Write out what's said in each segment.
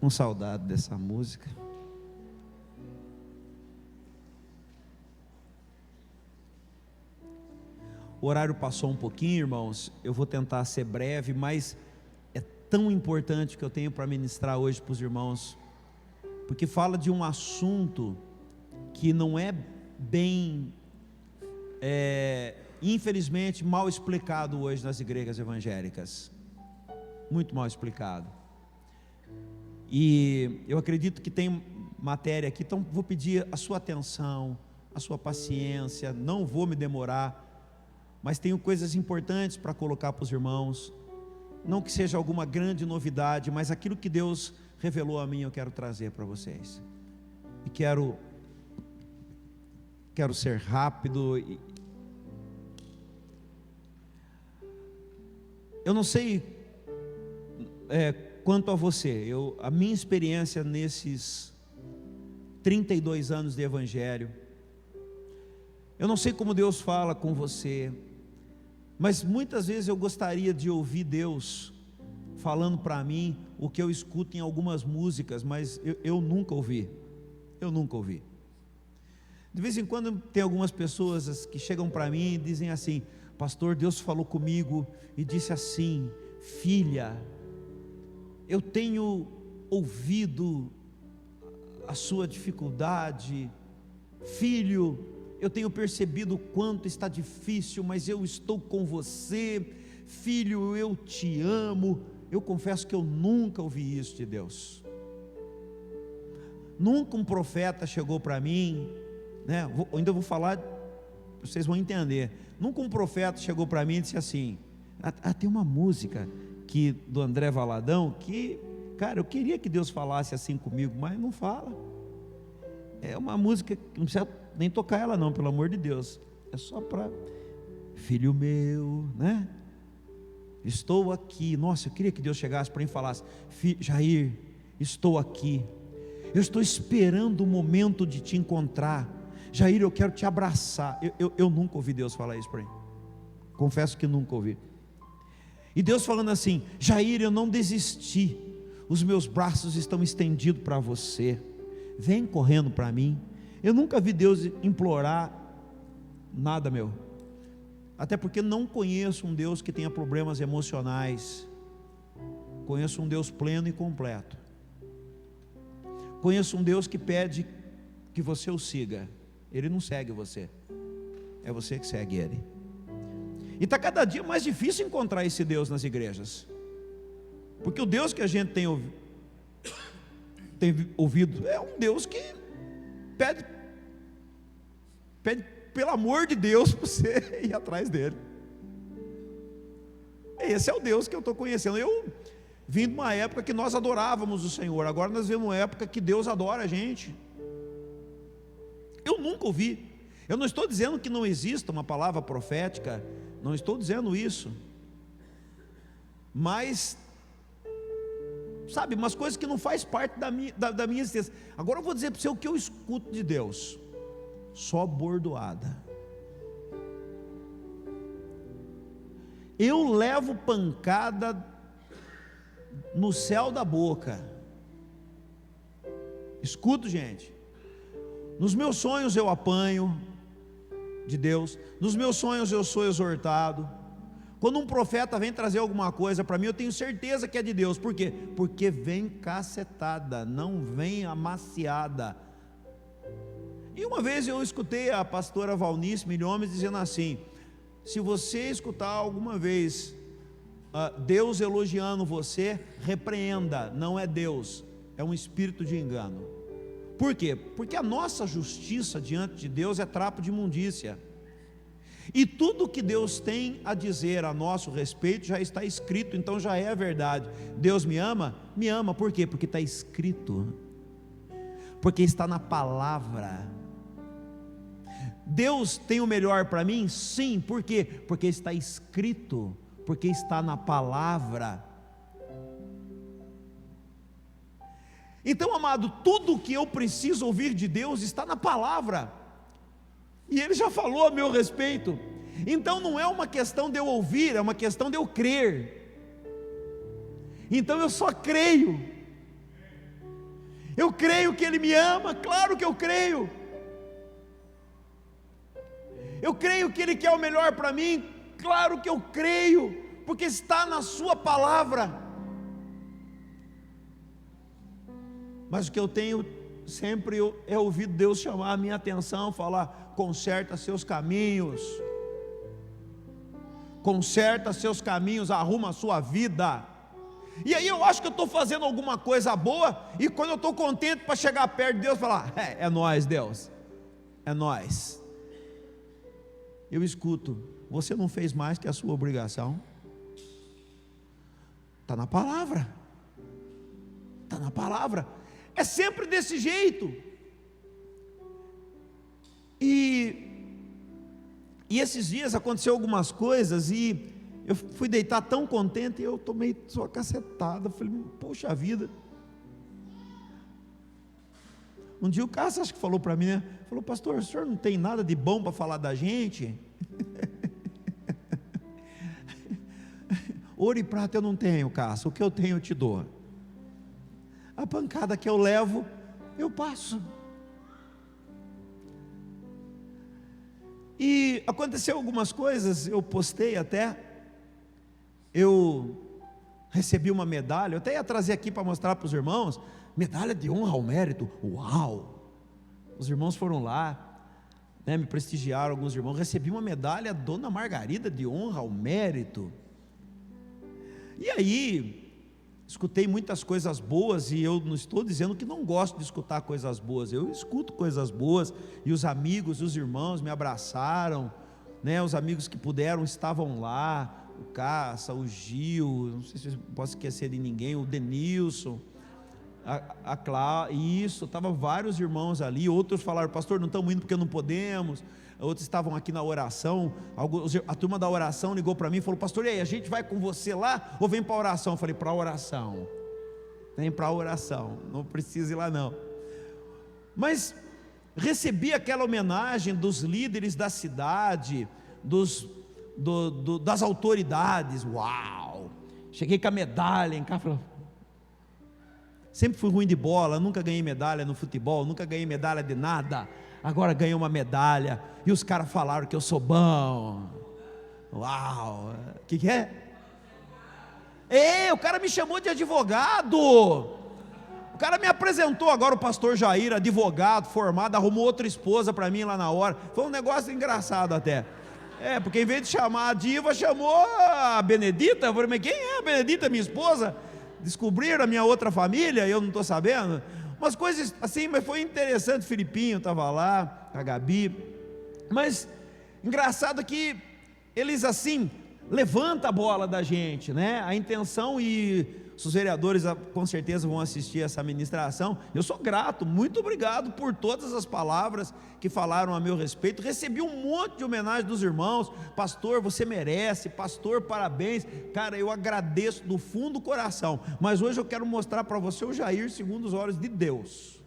com saudade dessa música. O horário passou um pouquinho, irmãos. Eu vou tentar ser breve, mas é tão importante que eu tenho para ministrar hoje para os irmãos, porque fala de um assunto que não é bem, infelizmente, mal explicado hoje nas igrejas evangélicas. Muito mal explicado. E eu acredito que tem matéria aqui, então vou pedir a sua atenção, a sua paciência, não vou me demorar, mas tenho coisas importantes para colocar para os irmãos. Não que seja alguma grande novidade, mas aquilo que Deus revelou a mim eu quero trazer para vocês. E quero ser rápido. Eu não sei quanto a você, a minha experiência nesses 32 anos de evangelho, eu não sei como Deus fala com você, mas muitas vezes eu gostaria de ouvir Deus falando para mim o que eu escuto em algumas músicas, mas eu nunca ouvi. De vez em quando tem algumas pessoas que chegam para mim e dizem assim: pastor, Deus falou comigo e disse assim: filha, eu tenho ouvido a sua dificuldade, filho, eu tenho percebido o quanto está difícil, mas eu estou com você, filho, eu te amo. Eu confesso que eu nunca ouvi isso de Deus. Nunca um profeta chegou para mim, né? Ainda vou falar, vocês vão entender. Nunca um profeta chegou para mim e disse assim: tem uma música do André Valadão que, cara, eu queria que Deus falasse assim comigo, mas não fala. É uma música que não precisa nem tocar ela não, pelo amor de Deus. É só para filho meu, né? Estou aqui. Nossa, eu queria que Deus chegasse para mim e falasse: Jair, estou aqui. Eu estou esperando o momento de te encontrar. Jair, eu quero te abraçar. Eu nunca ouvi Deus falar isso para mim. Confesso que nunca ouvi. E Deus falando assim: Jair, eu não desisti. Os meus braços estão estendidos para você. Vem correndo para mim. Eu nunca vi Deus implorar nada meu. Até porque não conheço um Deus que tenha problemas emocionais. Conheço um Deus pleno e completo. Conheço um Deus que pede que você o siga. Ele não segue você, é você que segue Ele. E está cada dia mais difícil encontrar esse Deus nas igrejas, porque o Deus que a gente tem ouvido é um Deus que pede pelo amor de Deus para você ir atrás dele. Esse é o Deus que eu estou conhecendo. Eu vim de uma época que nós adorávamos o Senhor, agora nós vivemos uma época que Deus adora a gente. Eu nunca ouvi. Eu não estou dizendo que não exista uma palavra profética, não estou dizendo isso, mas sabe, umas coisas que não faz parte da minha existência. Agora eu vou dizer para você o que eu escuto de Deus: só bordoada. Eu levo pancada no céu da boca. Escuto, gente. Nos meus sonhos eu apanho de Deus. Nos meus sonhos eu sou exortado. Quando um profeta vem trazer alguma coisa para mim, eu tenho certeza que é de Deus. Por quê? Porque vem cacetada, não vem amaciada. E uma vez eu escutei a pastora Valnice Milhomes dizendo assim: se você escutar alguma vez Deus elogiando você, repreenda, não é Deus, é um espírito de engano. Por quê? Porque a nossa justiça diante de Deus é trapo de imundícia, e tudo que Deus tem a dizer a nosso respeito já está escrito, então já é verdade. Deus me ama? Me ama. Por quê? Porque está escrito, porque está na palavra. Deus tem o melhor para mim? Sim. Por quê? Porque está escrito, porque está na palavra. Então, amado, tudo que eu preciso ouvir de Deus está na palavra, e Ele já falou a meu respeito. Então não é uma questão de eu ouvir, é uma questão de eu crer. Então eu só creio. Eu creio que Ele me ama, claro que eu creio. Eu creio que Ele quer o melhor para mim, claro que eu creio, porque está na Sua palavra. Mas o que eu tenho sempre é ouvido Deus chamar a minha atenção, falar: conserta seus caminhos, conserta seus caminhos, arruma a sua vida. E aí eu acho que eu estou fazendo alguma coisa boa, e quando eu estou contente para chegar perto de Deus, falar: é nós, Deus, é nós. Eu escuto: você não fez mais que a sua obrigação. Está na palavra, está na palavra. É sempre desse jeito. E esses dias aconteceu algumas coisas, e eu fui deitar tão contente, e eu tomei sua cacetada. Falei: poxa vida. Um dia o Cássio, acho que falou para mim, né? Falou: pastor, o senhor não tem nada de bom para falar da gente? Ouro e prata eu não tenho, Cássio, o que eu tenho eu te dou. A pancada que eu levo, eu passo. E aconteceu algumas coisas, eu postei até, eu recebi uma medalha, eu até ia trazer aqui para mostrar para os irmãos, medalha de honra ao mérito. Uau! Os irmãos foram lá, né, me prestigiaram, alguns irmãos. Recebi uma medalha Dona Margarida de honra ao mérito. E aí, escutei muitas coisas boas, e eu não estou dizendo que não gosto de escutar coisas boas, eu escuto coisas boas, e os amigos, os irmãos me abraçaram, né, os amigos que puderam estavam lá, o Caça, o Gil, não sei se eu posso esquecer de ninguém, o Denilson, a Cláudia, isso, estavam vários irmãos ali. Outros falaram: pastor, não estamos indo porque não podemos. Outros estavam aqui na oração. A turma da oração ligou para mim e falou: pastor, e aí, a gente vai com você lá ou vem para a oração? Eu falei: para a oração. Vem para a oração, não precisa ir lá não. Mas recebi aquela homenagem dos líderes da cidade, das autoridades. Uau! Cheguei com a medalha em casa. Sempre fui ruim de bola, nunca ganhei medalha no futebol, nunca ganhei medalha de nada. Agora ganhei uma medalha, e os caras falaram que eu sou bom. Uau! O que é? O cara me chamou de advogado. O cara me apresentou agora, o pastor Jair, advogado, formado, arrumou outra esposa para mim lá na hora. Foi um negócio engraçado até. Porque em vez de chamar a diva, chamou a Benedita. Eu falei: mas quem é a Benedita, minha esposa? Descobriram a minha outra família, eu não estou sabendo. Umas coisas assim, mas foi interessante. O Filipinho estava lá, a Gabi. Mas engraçado que eles assim levantam a bola da gente, né? A intenção, e os vereadores com certeza vão assistir essa ministração. Eu sou grato, muito obrigado por todas as palavras que falaram a meu respeito. Recebi um monte de homenagem dos irmãos: pastor, você merece, pastor, parabéns. Cara, eu agradeço do fundo do coração. Mas hoje eu quero mostrar para você o Jair segundo os olhos de Deus.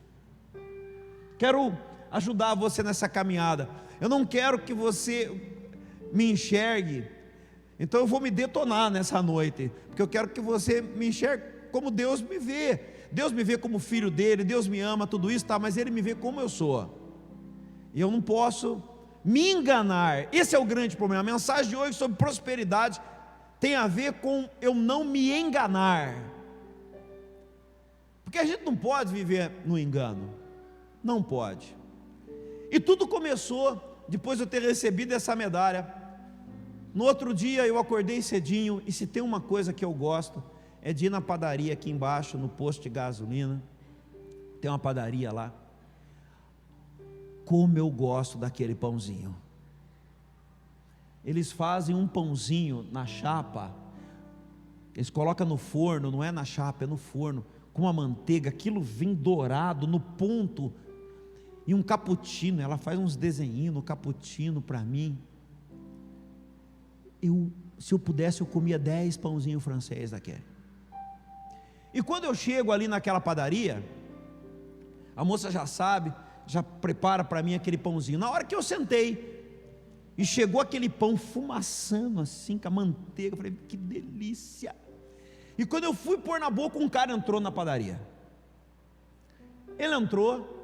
Quero ajudar você nessa caminhada. Eu não quero que você me enxergue, então eu vou me detonar nessa noite, porque eu quero que você me enxergue como Deus me vê. Deus me vê como filho dele, Deus me ama, tudo isso, tá, mas Ele me vê como eu sou, e eu não posso me enganar. Esse é o grande problema. A mensagem de hoje sobre prosperidade tem a ver com eu não me enganar, porque a gente não pode viver no engano, não pode. E tudo começou depois de eu ter recebido essa medalha. No outro dia eu acordei cedinho, e se tem uma coisa que eu gosto, é de ir na padaria aqui embaixo, no posto de gasolina. Tem uma padaria lá. Como eu gosto daquele pãozinho. Eles fazem um pãozinho na chapa, eles colocam no forno, não é na chapa, é no forno, com a manteiga, aquilo vem dourado no ponto, e um cappuccino. Ela faz uns desenhinhos no cappuccino para mim. Se eu pudesse, eu comia 10 pãozinhos francês daquele. E quando eu chego ali naquela padaria, a moça já sabe, já prepara para mim aquele pãozinho. Na hora que eu sentei, e chegou aquele pão fumaçando assim, com a manteiga, eu falei: que delícia. E quando eu fui pôr na boca, um cara entrou na padaria. Ele entrou,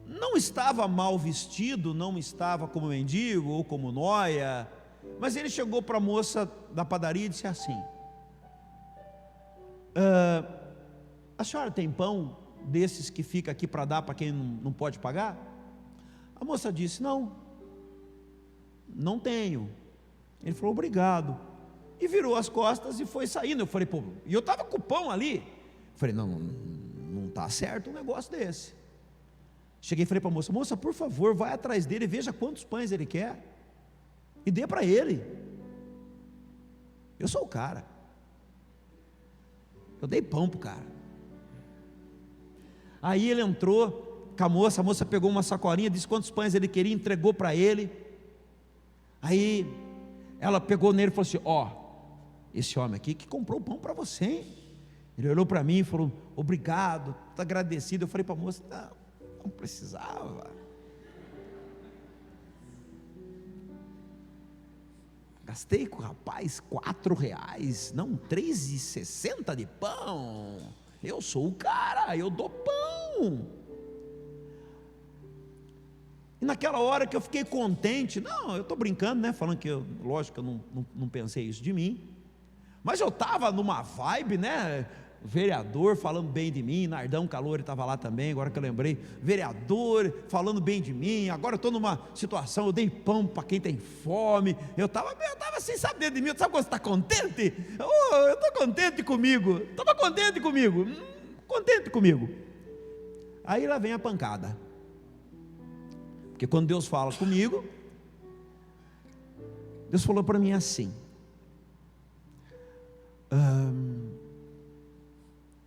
não estava mal vestido, não estava como mendigo ou como nóia, mas ele chegou para a moça da padaria e disse assim: a senhora tem pão desses que fica aqui para dar para quem não pode pagar? A moça disse: não tenho. Ele falou: obrigado, e virou as costas e foi saindo. Eu falei: pô, e eu estava com o pão ali. Eu falei: não está certo um negócio desse. Cheguei e falei para a moça: moça, por favor, vai atrás dele e veja quantos pães ele quer e dê para ele. Eu sou o cara, eu dei pão para o cara. Aí ele entrou com a moça pegou uma sacolinha, disse quantos pães ele queria, entregou para ele. Aí ela pegou nele e falou assim: ó, esse homem aqui que comprou o pão para você, hein? Ele olhou para mim e falou: obrigado, estou agradecido. Eu falei para a moça: não precisava. Gastei com o rapaz R$4, não, R$3,60 de pão. Eu sou o cara, eu dou pão. E naquela hora que eu fiquei contente, não, eu estou brincando, né? Falando que lógico que eu não pensei isso de mim, mas eu estava numa vibe, né? Vereador falando bem de mim, Nardão Calori estava lá também, agora que eu lembrei, vereador falando bem de mim. Agora eu estou numa situação, eu dei pão para quem tem fome. Eu estava sem saber de mim. Sabe quando você está contente? Eu estou contente comigo, estava contente comigo. Aí lá vem a pancada, porque quando Deus fala comigo, Deus falou para mim assim: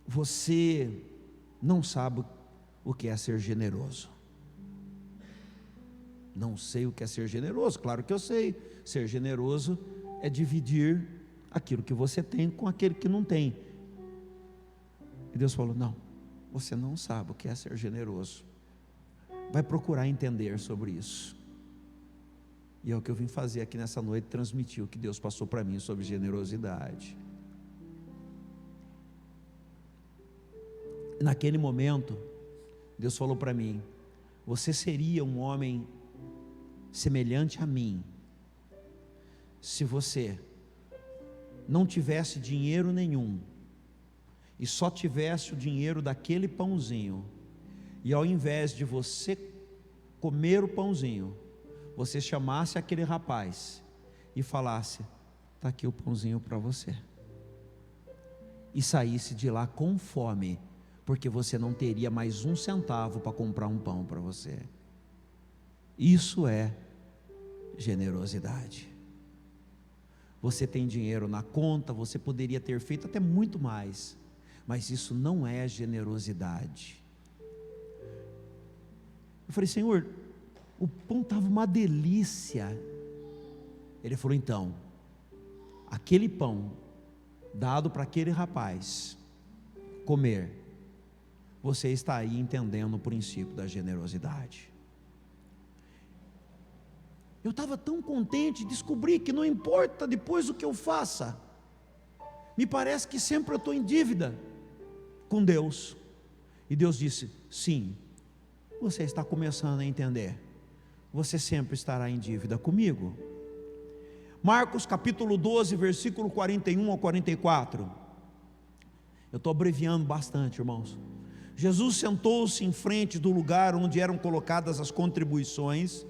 você não sabe o que é ser generoso. Não sei o que é ser generoso. Claro que eu sei. Ser generoso é dividir aquilo que você tem com aquele que não tem. E Deus falou: não, você não sabe o que é ser generoso. Vai procurar entender sobre isso. E é o que eu vim fazer aqui nessa noite, transmitir o que Deus passou para mim sobre generosidade. Naquele momento, Deus falou para mim: você seria um homem semelhante a mim, se você não tivesse dinheiro nenhum, e só tivesse o dinheiro daquele pãozinho, e ao invés de você comer o pãozinho, você chamasse aquele rapaz e falasse: está aqui o pãozinho para você, e saísse de lá com fome, porque você não teria mais um centavo para comprar um pão para você. Isso é generosidade. Você tem dinheiro na conta, você poderia ter feito até muito mais, mas isso não é generosidade. Eu falei: Senhor, o pão estava uma delícia. Ele falou: então, aquele pão dado para aquele rapaz comer, você está aí entendendo o princípio da generosidade. Eu estava tão contente de descobrir que não importa depois o que eu faça, me parece que sempre eu estou em dívida com Deus. E Deus disse: sim, você está começando a entender, você sempre estará em dívida comigo. Marcos capítulo 12, versículo 41 ao 44. Eu estou abreviando bastante, irmãos. Jesus sentou-se em frente do lugar onde eram colocadas as contribuições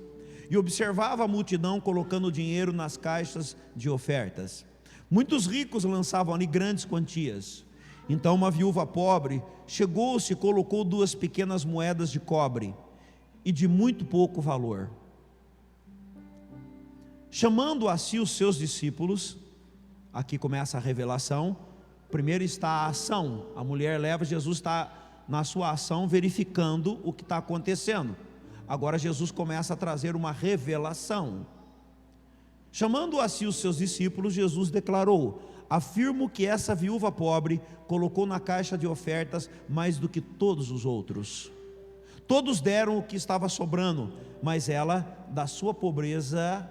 e observava a multidão colocando dinheiro nas caixas de ofertas. Muitos ricos lançavam ali grandes quantias. Então uma viúva pobre chegou-se e colocou 2 pequenas moedas de cobre e de muito pouco valor. Chamando a si os seus discípulos, aqui começa a revelação. Primeiro está a ação, a mulher leva, Jesus está na sua ação verificando o que está acontecendo. Agora Jesus começa a trazer uma revelação. Chamando a si os seus discípulos, Jesus declarou: afirmo que essa viúva pobre colocou na caixa de ofertas mais do que todos os outros. Todos deram o que estava sobrando, mas ela, da sua pobreza,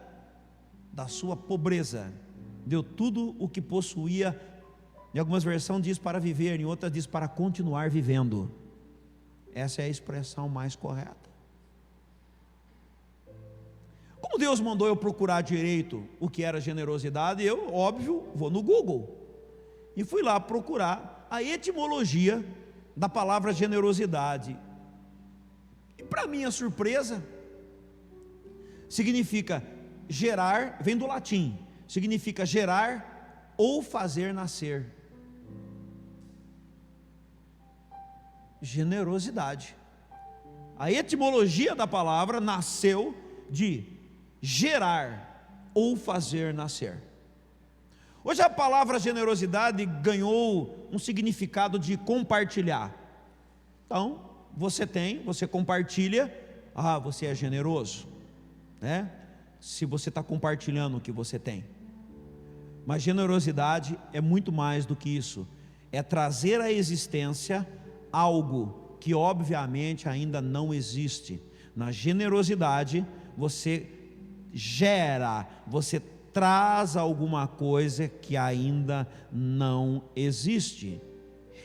deu tudo o que possuía. Em algumas versões diz para viver, em outras diz para continuar vivendo. Essa é a expressão mais correta. Como Deus mandou eu procurar direito o que era generosidade, eu, óbvio, vou no Google e fui lá procurar a etimologia da palavra generosidade. E para minha surpresa, significa gerar, vem do latim, significa gerar ou fazer nascer. Generosidade. A etimologia da palavra nasceu de gerar ou fazer nascer. Hoje a palavra generosidade ganhou um significado de compartilhar. Então, você compartilha, você é generoso, né? Se você está compartilhando o que você tem. Mas generosidade é muito mais do que isso. É trazer à existência algo que obviamente ainda não existe. Na generosidade, você gera, você traz alguma coisa que ainda não existe.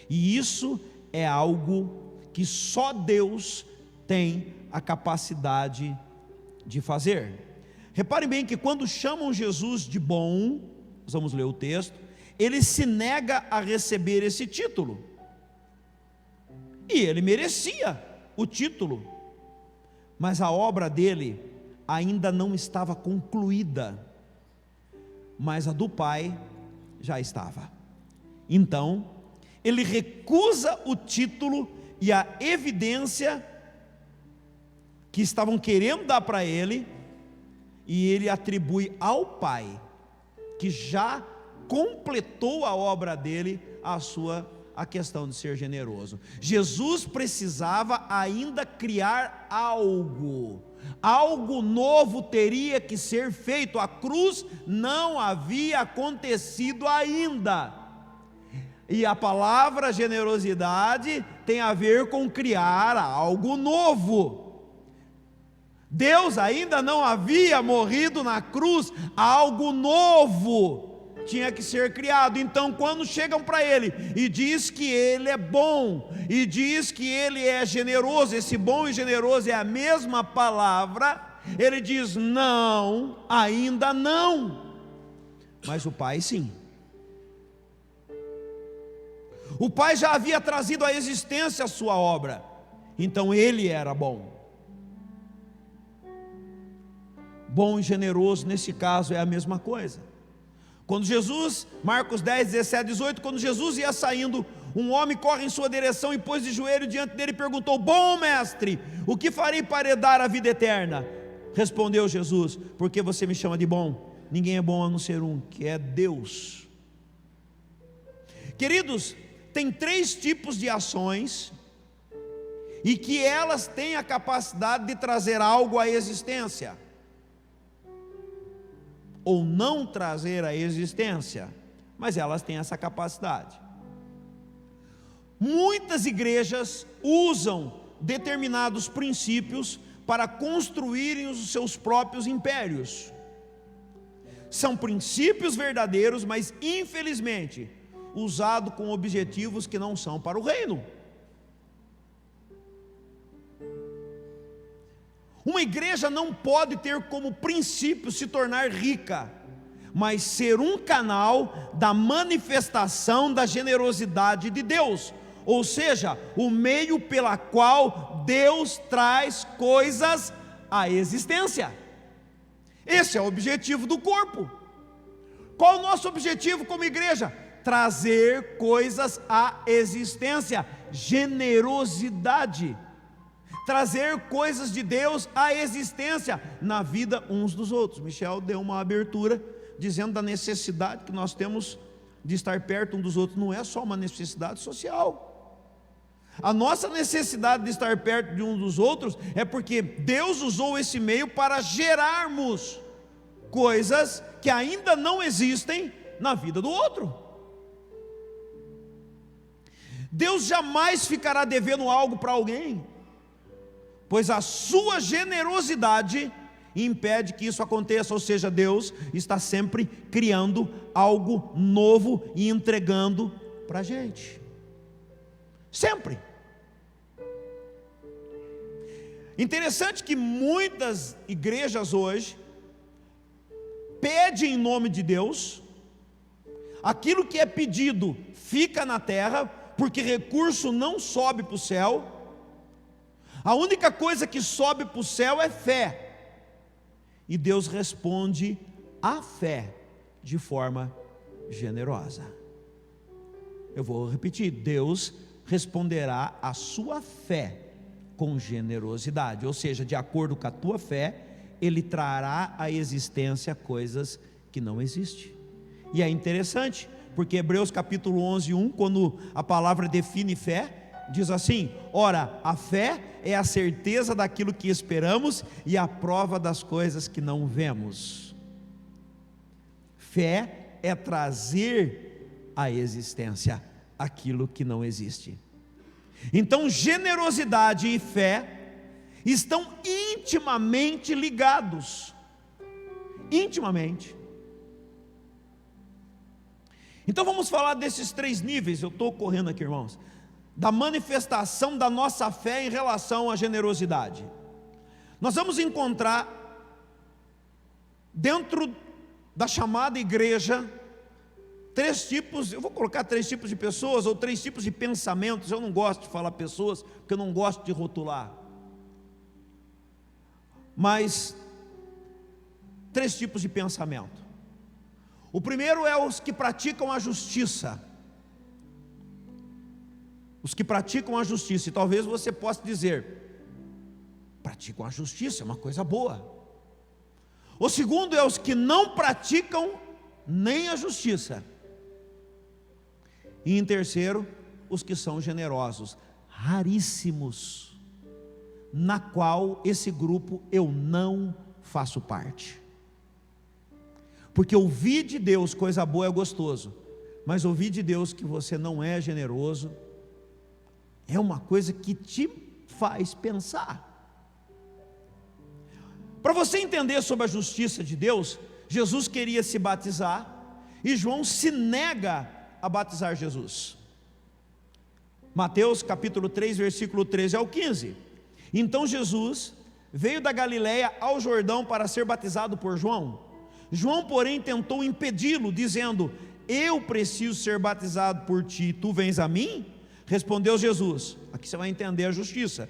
E isso é algo que só Deus tem a capacidade de fazer. Reparem bem que quando chamam Jesus de bom, vamos ler o texto, ele se nega a receber esse título. E ele merecia o título, mas a obra dele ainda não estava concluída, mas a do Pai já estava. Então, ele recusa o título e a evidência que estavam querendo dar para ele, e ele atribui ao Pai, que já completou a obra dele, a questão de ser generoso. Jesus precisava ainda criar algo novo teria que ser feito. A cruz não havia acontecido ainda, e a palavra generosidade tem a ver com criar algo novo. Deus ainda não havia morrido na cruz, algo novo tinha que ser criado. Então quando chegam para ele e diz que ele é bom, e diz que ele é generoso, esse bom e generoso é a mesma palavra, ele diz: não, ainda não, mas o Pai sim. O Pai já havia trazido à existência a sua obra, então ele era bom. Bom e generoso nesse caso é a mesma coisa. Quando Jesus, Marcos 10, 17, 18, quando Jesus ia saindo, um homem corre em sua direção e pôs de joelho diante dele e perguntou: bom mestre, o que farei para herdar a vida eterna? Respondeu Jesus: por que você me chama de bom? Ninguém é bom a não ser um, que é Deus. Queridos, tem 3 tipos de ações, e que elas têm a capacidade de trazer algo à existência, ou não trazer à existência, mas elas têm essa capacidade. Muitas igrejas usam determinados princípios para construírem os seus próprios impérios. São princípios verdadeiros, mas infelizmente usados com objetivos que não são para o reino. Uma igreja não pode ter como princípio se tornar rica, mas ser um canal da manifestação da generosidade de Deus, ou seja, o meio pela qual Deus traz coisas à existência. Esse é o objetivo do corpo. Qual é o nosso objetivo como igreja? Trazer coisas à existência, generosidade. Trazer coisas de Deus à existência na vida uns dos outros. Michel deu uma abertura dizendo da necessidade que nós temos de estar perto um dos outros. Não é só uma necessidade social. A nossa necessidade de estar perto de um dos outros é porque Deus usou esse meio para gerarmos coisas que ainda não existem na vida do outro. Deus jamais ficará devendo algo para alguém, pois a sua generosidade impede que isso aconteça. Ou seja, Deus está sempre criando algo novo e entregando para a gente, sempre. Interessante que muitas igrejas hoje pedem em nome de Deus, aquilo que é pedido fica na terra, porque recurso não sobe para o céu. A única coisa que sobe para o céu é fé, e Deus responde à fé de forma generosa. Eu vou repetir: Deus responderá à sua fé com generosidade, ou seja, de acordo com a tua fé, Ele trará à existência coisas que não existem. E é interessante, porque Hebreus capítulo 11, 1, quando a palavra define fé, diz assim: ora, a fé é a certeza daquilo que esperamos e a prova das coisas que não vemos. Fé é trazer à existência aquilo que não existe. Então, generosidade e fé estão intimamente ligados. Intimamente. Então vamos falar desses 3 níveis. Eu estou correndo aqui, irmãos, da manifestação da nossa fé em relação à generosidade. Nós vamos encontrar dentro da chamada igreja 3 tipos, eu vou colocar 3 tipos de pessoas, ou 3 tipos de pensamentos. Eu não gosto de falar pessoas, porque eu não gosto de rotular, mas 3 tipos de pensamento. O primeiro é os que praticam a justiça. Os que praticam a justiça, e talvez você possa dizer: praticam a justiça, é uma coisa boa. O segundo é os que não praticam nem a justiça. E em terceiro, os que são generosos, raríssimos, na qual esse grupo eu não faço parte. Porque ouvir de Deus coisa boa é gostoso, mas ouvir de Deus que você não é generoso é uma coisa que te faz pensar. Para você entender sobre a justiça de Deus, Jesus queria se batizar e João se nega a batizar Jesus. Mateus capítulo 3, versículo 13 ao 15. Então Jesus veio da Galileia ao Jordão para ser batizado por João. João, porém, tentou impedi-lo, dizendo: eu preciso ser batizado por ti, tu vens a mim? Respondeu Jesus, aqui você vai entender a justiça: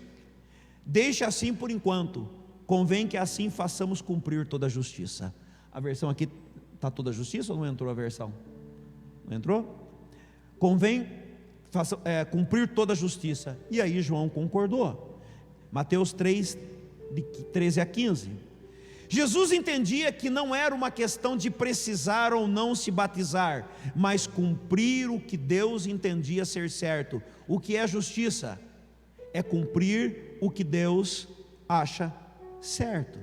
deixa assim por enquanto, convém que assim façamos cumprir toda a justiça. A versão aqui está toda a justiça ou não entrou a versão? Não entrou? Convém cumprir toda a justiça. E aí João concordou. Mateus 3, de 13 a 15. Jesus entendia que não era uma questão de precisar ou não se batizar, mas cumprir o que Deus entendia ser certo. O que é justiça? É cumprir o que Deus acha certo.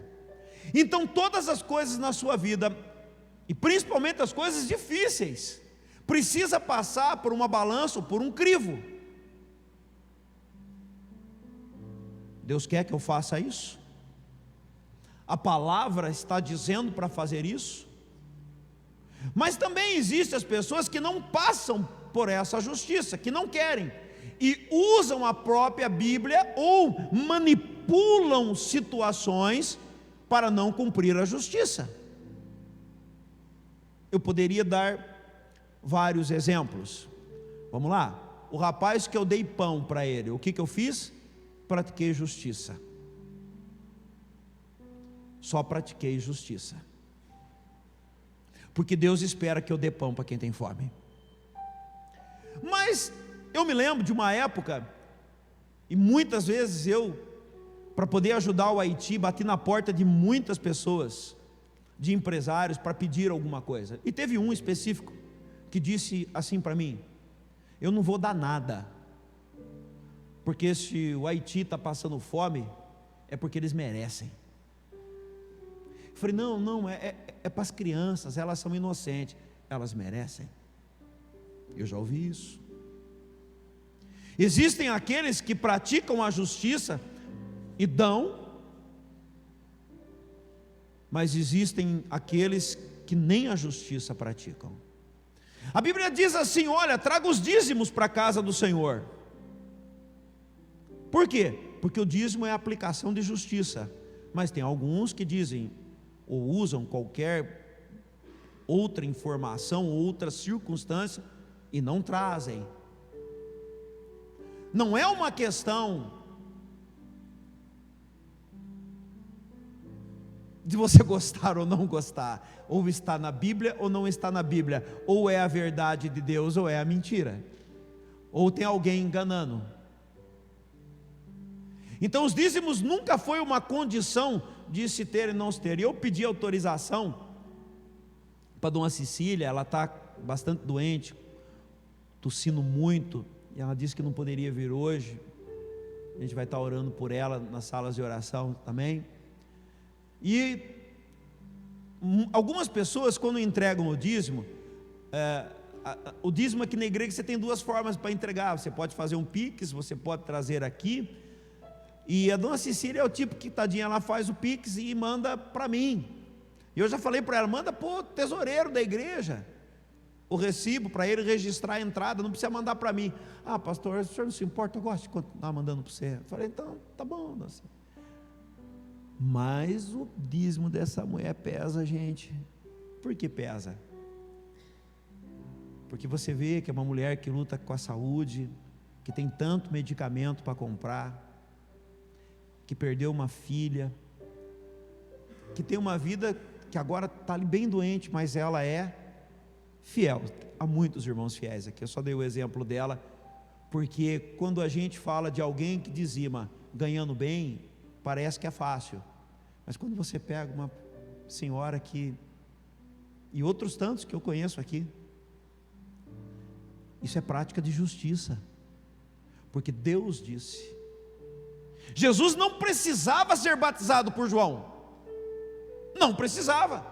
Então todas as coisas na sua vida, e principalmente as coisas difíceis, precisa passar por uma balança ou por um crivo. Deus quer que eu faça isso? A palavra está dizendo para fazer isso? Mas também existem as pessoas que não passam por essa justiça, que não querem, e usam a própria Bíblia ou manipulam situações para não cumprir a justiça. Eu poderia dar vários exemplos. Vamos lá. O rapaz que eu dei pão para ele, o que eu fiz? Pratiquei justiça. Só pratiquei justiça. Porque Deus espera que eu dê pão para quem tem fome. Mas eu me lembro de uma época, e muitas vezes eu, para poder ajudar o Haiti, bati na porta de muitas pessoas, de empresários, para pedir alguma coisa. E teve um específico que disse assim para mim: eu não vou dar nada, porque se o Haiti está passando fome, é porque eles merecem. Eu falei: não, é para as crianças, elas são inocentes, elas merecem. Eu já ouvi isso. Existem aqueles que praticam a justiça e dão, mas existem aqueles que nem a justiça praticam. A Bíblia diz assim: olha, traga os dízimos para a casa do Senhor. Por quê? Porque o dízimo é a aplicação de justiça. Mas tem alguns que dizem, ou usam qualquer outra informação, outra circunstância, e não trazem. Não é uma questão de você gostar ou não gostar, ou está na Bíblia ou não está na Bíblia, ou é a verdade de Deus ou é a mentira, ou tem alguém enganando. Então os dízimos nunca foi uma condição de se ter e não se ter. E eu pedi autorização para Dona Cecília, ela está bastante doente, tossindo muito, e ela disse que não poderia vir hoje. A gente vai estar orando por ela nas salas de oração também. E algumas pessoas, quando entregam o dízimo, o dízimo aqui na igreja você tem duas formas para entregar. Você pode fazer um Pix, você pode trazer aqui. E a Dona Cecília é o tipo que, tadinha, ela faz o Pix e manda para mim. E eu já falei para ela, manda para o tesoureiro da igreja o recibo, para ele registrar a entrada, não precisa mandar para mim. Ah, pastor, o senhor não se importa, eu gosto de continuar mandando para você. Eu falei, então, tá bom, Dona Cecília. Mas o dízimo dessa mulher pesa, gente. Por que pesa? Porque você vê que é uma mulher que luta com a saúde, que tem tanto medicamento para comprar, que perdeu uma filha, que tem uma vida que agora está bem doente, mas ela é fiel. Há muitos irmãos fiéis aqui, eu só dei o exemplo dela, porque quando a gente fala de alguém que dizima ganhando bem, parece que é fácil, mas quando você pega uma senhora que, e outros tantos que eu conheço aqui, isso é prática de justiça, porque Deus disse. Jesus não precisava ser batizado por João, não precisava,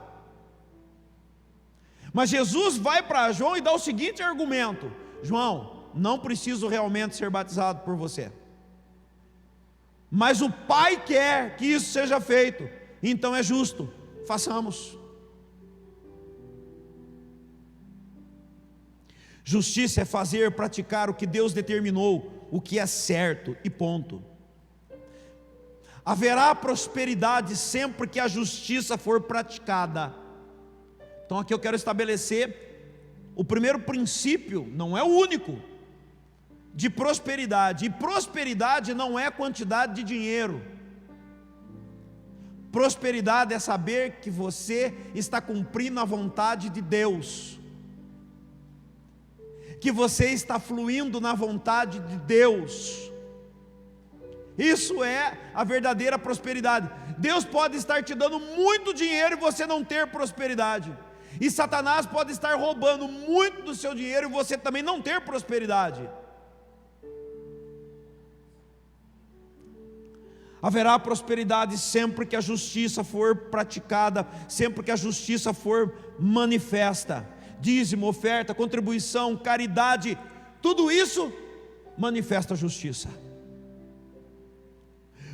mas Jesus vai para João e dá o seguinte argumento: João, não preciso realmente ser batizado por você, mas o Pai quer que isso seja feito, então é justo, façamos. Justiça é fazer, praticar o que Deus determinou, o que é certo e ponto. Haverá prosperidade sempre que a justiça for praticada. Então aqui eu quero estabelecer o primeiro princípio, não é o único, de prosperidade. E prosperidade não é quantidade de dinheiro. Prosperidade é saber que você está cumprindo a vontade de Deus, que você está fluindo na vontade de Deus. Isso é a verdadeira prosperidade. Deus pode estar te dando muito dinheiro e você não ter prosperidade, e Satanás pode estar roubando muito do seu dinheiro e você também não ter prosperidade. Haverá prosperidade sempre que a justiça for praticada, sempre que a justiça for manifesta. Dízimo, oferta, contribuição, caridade, tudo isso manifesta a justiça.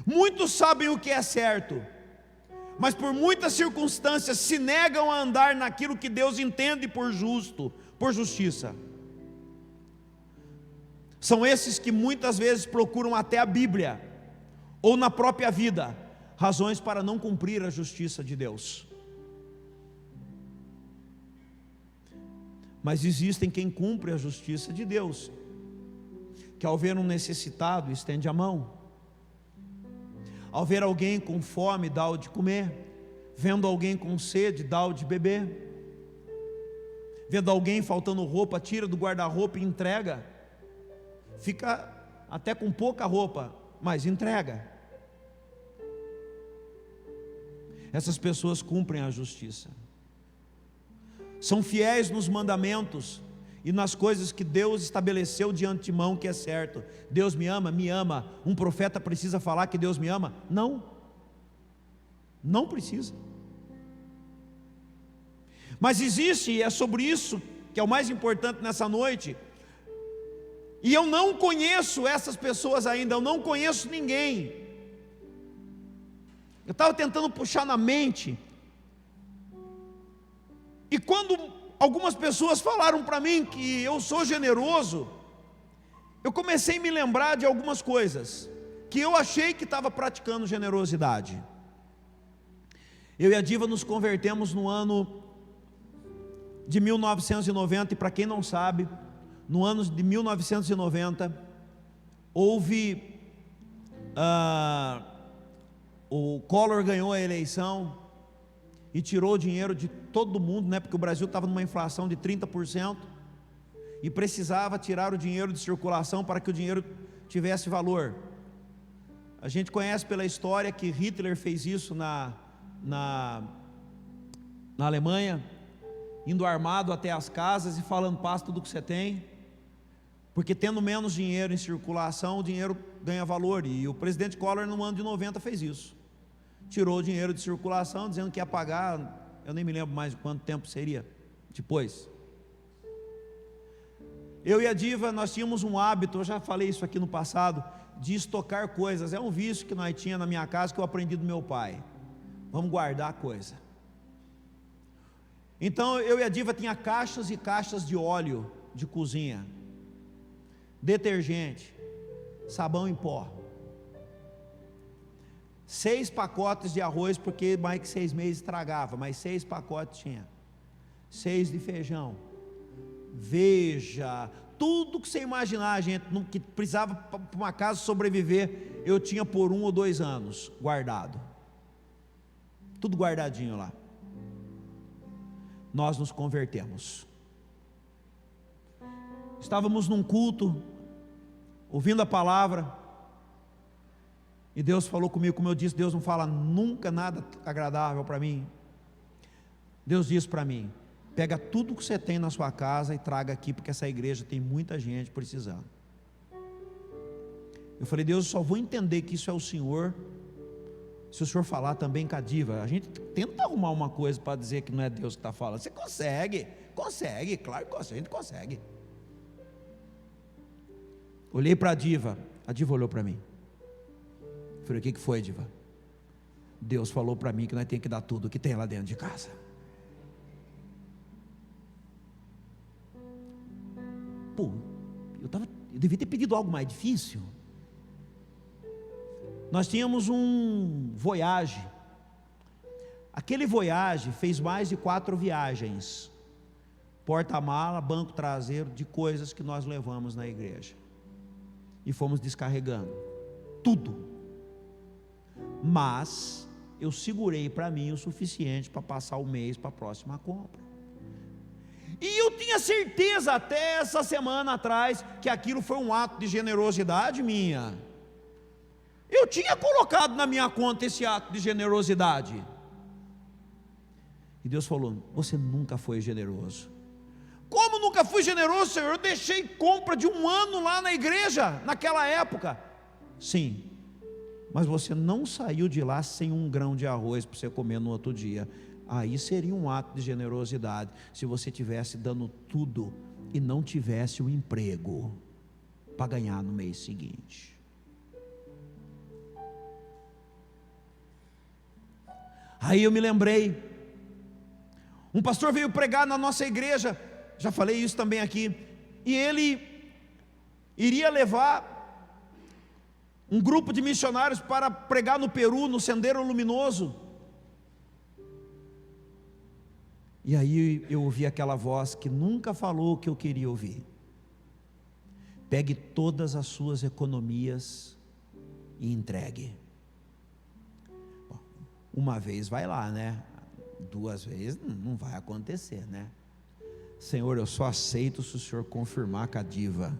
Muitos sabem o que é certo, mas por muitas circunstâncias se negam a andar naquilo que Deus entende por justo, por justiça. São esses que muitas vezes procuram até a Bíblia, ou na própria vida, razões para não cumprir a justiça de Deus. Mas existem quem cumpre a justiça de Deus, que ao ver um necessitado estende a mão, ao ver alguém com fome dá o de comer, vendo alguém com sede dá o de beber, vendo alguém faltando roupa tira do guarda-roupa e entrega, fica até com pouca roupa, mas entrega. Essas pessoas cumprem a justiça, são fiéis nos mandamentos e nas coisas que Deus estabeleceu de antemão que é certo. Deus me ama, me ama. Um profeta precisa falar que Deus me ama? Não, não precisa. Mas existe, e é sobre isso que é o mais importante nessa noite, e eu não conheço essas pessoas ainda, eu não conheço ninguém. Eu estava tentando puxar na mente, e quando algumas pessoas falaram para mim que eu sou generoso, eu comecei a me lembrar de algumas coisas. que eu achei que estava praticando generosidade. Eu e a Diva nos convertemos no ano de 1990, e para quem não sabe, no ano de 1990, houve, o Collor ganhou a eleição, e tirou o dinheiro de todo mundo, né? Porque o Brasil estava numa inflação de 30%, e precisava tirar o dinheiro de circulação para que o dinheiro tivesse valor. A gente conhece pela história que Hitler fez isso na Alemanha, indo armado até as casas e falando: passa tudo que você tem, porque tendo menos dinheiro em circulação, o dinheiro ganha valor. E o presidente Collor no ano de 90 fez isso, tirou o dinheiro de circulação, dizendo que ia pagar, eu nem me lembro mais de quanto tempo seria depois. Eu e a Diva, nós tínhamos um hábito, eu já falei isso aqui no passado, de estocar coisas. É um vício que nós tínhamos na minha casa, que eu aprendi do meu pai. Vamos guardar coisa. Então eu e a Diva tinha caixas e caixas de óleo de cozinha, detergente, sabão em pó, 6 pacotes de arroz, porque mais que 6 meses estragava, mas 6 pacotes tinha, 6 de feijão, veja, tudo que você imaginar, gente, que precisava para uma casa sobreviver, eu tinha por 1 ou 2 anos guardado, tudo guardadinho lá. Nós nos convertemos, estávamos num culto, ouvindo a palavra, e Deus falou comigo. Como eu disse, Deus não fala nunca nada agradável para mim. Deus disse para mim: pega tudo que você tem na sua casa e traga aqui, porque essa igreja tem muita gente precisando. Eu falei: Deus, eu só vou entender que isso é o Senhor se o Senhor falar também com a Diva. A gente tenta arrumar uma coisa para dizer que não é Deus que está falando. Você consegue, claro que a gente consegue. Olhei para a Diva olhou para mim. Falei: o que foi, Diva? Deus falou para mim que nós temos que dar tudo que tem lá dentro de casa. Pô, eu devia ter pedido algo mais difícil. Nós tínhamos um Voyage. Aquele Voyage fez mais de 4 viagens, porta-mala, banco traseiro, de coisas que nós levamos na igreja, e fomos descarregando tudo. Mas eu segurei para mim o suficiente para passar o mês para a próxima compra. E eu tinha certeza até essa semana atrás que aquilo foi um ato de generosidade minha. Eu tinha colocado na minha conta esse ato de generosidade. E Deus falou: você nunca foi generoso. Como nunca fui generoso, Senhor? Eu deixei compra de 1 ano lá na igreja, naquela época. Sim, mas você não saiu de lá sem 1 grão de arroz para você comer no outro dia. Aí seria um ato de generosidade, se você tivesse dando tudo e não tivesse o emprego para ganhar no mês seguinte. Aí eu me lembrei, um pastor veio pregar na nossa igreja, já falei isso também aqui, e ele iria levar um grupo de missionários para pregar no Peru, no Sendero Luminoso. E aí eu ouvi aquela voz que nunca falou o que eu queria ouvir: pegue todas as suas economias e entregue. Uma vez vai lá, né? 2 vezes não vai acontecer, né? Senhor, eu só aceito se o Senhor confirmar com a Diva.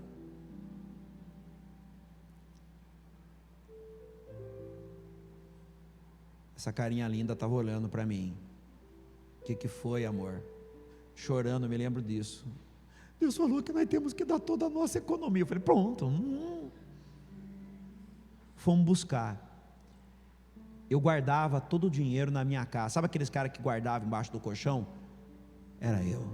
Essa carinha linda estava olhando para mim. O que foi, amor? Chorando, eu me lembro disso. Deus falou que nós temos que dar toda a nossa economia. Eu falei: pronto. Fomos buscar. Eu guardava todo o dinheiro na minha casa. Sabe aqueles caras que guardavam embaixo do colchão? Era eu.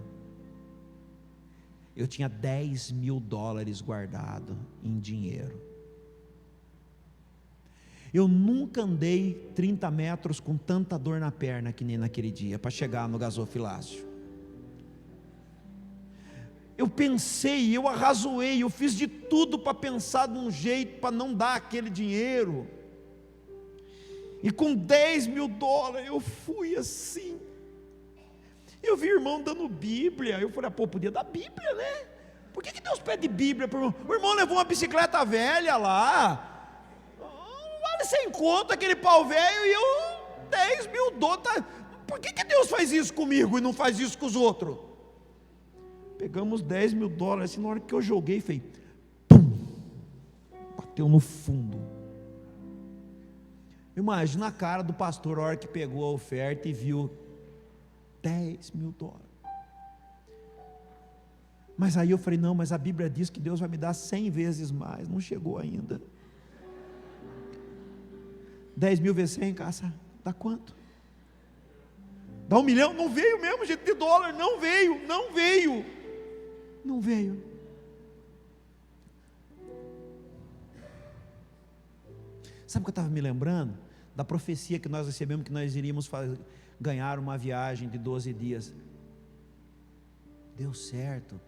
Eu tinha $10.000 guardado em dinheiro. Eu nunca andei 30 metros com tanta dor na perna que nem naquele dia, para chegar no gasofilácio. eu pensei, eu arrazoei, eu fiz de tudo para pensar de um jeito para não dar aquele dinheiro. E com $10.000 eu fui assim. Eu vi irmão dando Bíblia. Eu falei, pô, podia dar Bíblia, né? Por que Deus pede Bíblia para o irmão? O irmão levou uma bicicleta velha lá. Vale sem conta aquele pau velho e eu $10.000. Por que Deus faz isso comigo e não faz isso com os outros? Pegamos $10.000, assim, na hora que eu joguei, fez pum, bateu no fundo. Imagina a cara do pastor, a hora que pegou a oferta e viu $10.000. Mas aí eu falei, não, mas a Bíblia diz que Deus vai me dar 100 vezes mais, não chegou ainda. 10.000 vezes 100, caça, dá quanto? Dá 1 milhão? Não veio mesmo, gente, de dólar, não veio. Sabe o que eu estava me lembrando? Da profecia que nós recebemos, que nós iríamos ganhar uma viagem de 12 dias. Deu certo.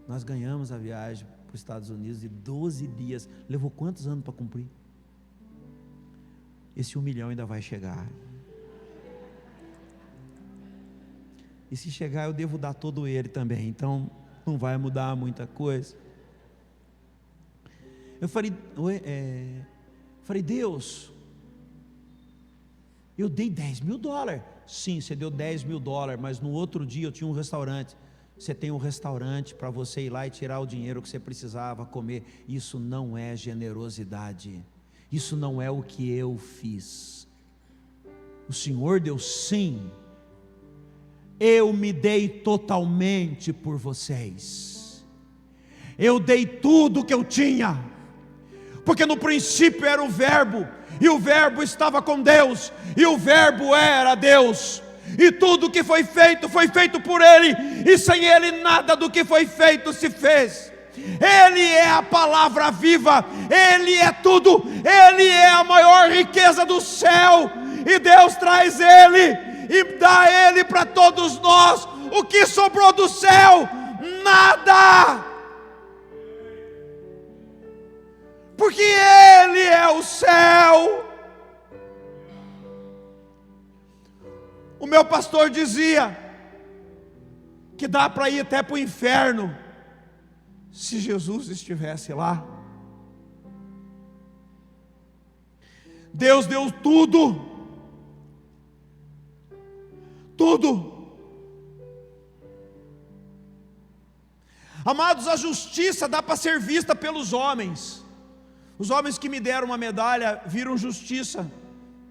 Nós ganhamos a viagem para os Estados Unidos de 12 dias. Levou quantos anos para cumprir? Esse 1 milhão ainda vai chegar. E se chegar, eu devo dar todo ele também. Então, não vai mudar muita coisa. Eu falei, Deus, eu dei $10.000. Sim, você deu $10.000, mas no outro dia eu tinha um restaurante. Você tem um restaurante para você ir lá e tirar o dinheiro que você precisava comer. Isso não é generosidade. Isso não é o que eu fiz. O Senhor deu sim. Eu me dei totalmente por vocês. Eu dei tudo que eu tinha. Porque no princípio era o Verbo, e o Verbo estava com Deus, e o Verbo era Deus, e tudo que foi feito por Ele, e sem Ele nada do que foi feito se fez. Ele é a palavra viva, Ele é tudo, Ele é a maior riqueza do céu, e Deus traz Ele, e dá Ele para todos nós. O que sobrou do céu? Nada. Porque Ele é o céu. O meu pastor dizia que dá para ir até para o inferno se Jesus estivesse lá. Deus deu tudo. Amados, a justiça dá para ser vista pelos homens. Os homens que me deram uma medalha viram justiça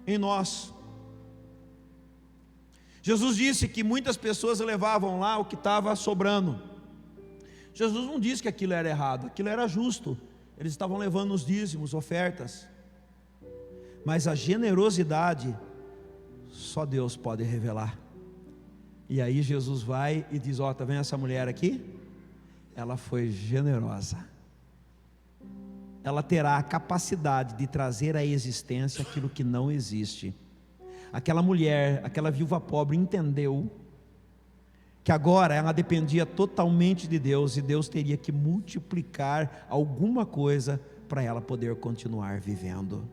em nós. Jesus disse que muitas pessoas levavam lá o que estava sobrando. Jesus não disse que aquilo era errado, aquilo era justo. Eles estavam levando os dízimos, ofertas. Mas a generosidade só Deus pode revelar. E aí Jesus vai e diz, está vendo essa mulher aqui? Ela foi generosa. Ela terá a capacidade de trazer à existência aquilo que não existe. Aquela mulher, aquela viúva pobre entendeu que agora ela dependia totalmente de Deus, e Deus teria que multiplicar alguma coisa para ela poder continuar vivendo.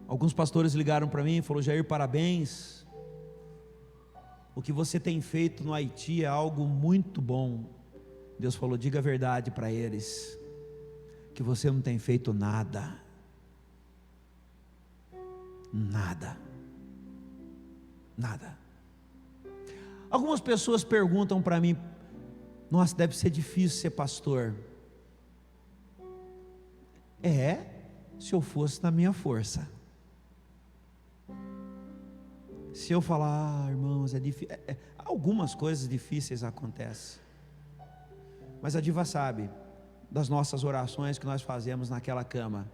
Alguns pastores ligaram para mim e falaram, Jair, parabéns, o que você tem feito no Haiti é algo muito bom. Deus falou, diga a verdade para eles, que você não tem feito nada. Nada. Algumas pessoas perguntam para mim, nossa, deve ser difícil ser pastor. Se eu fosse na minha força. Se eu falar, irmãos, é difícil, algumas coisas difíceis acontecem, mas a diva sabe das nossas orações que nós fazemos naquela cama,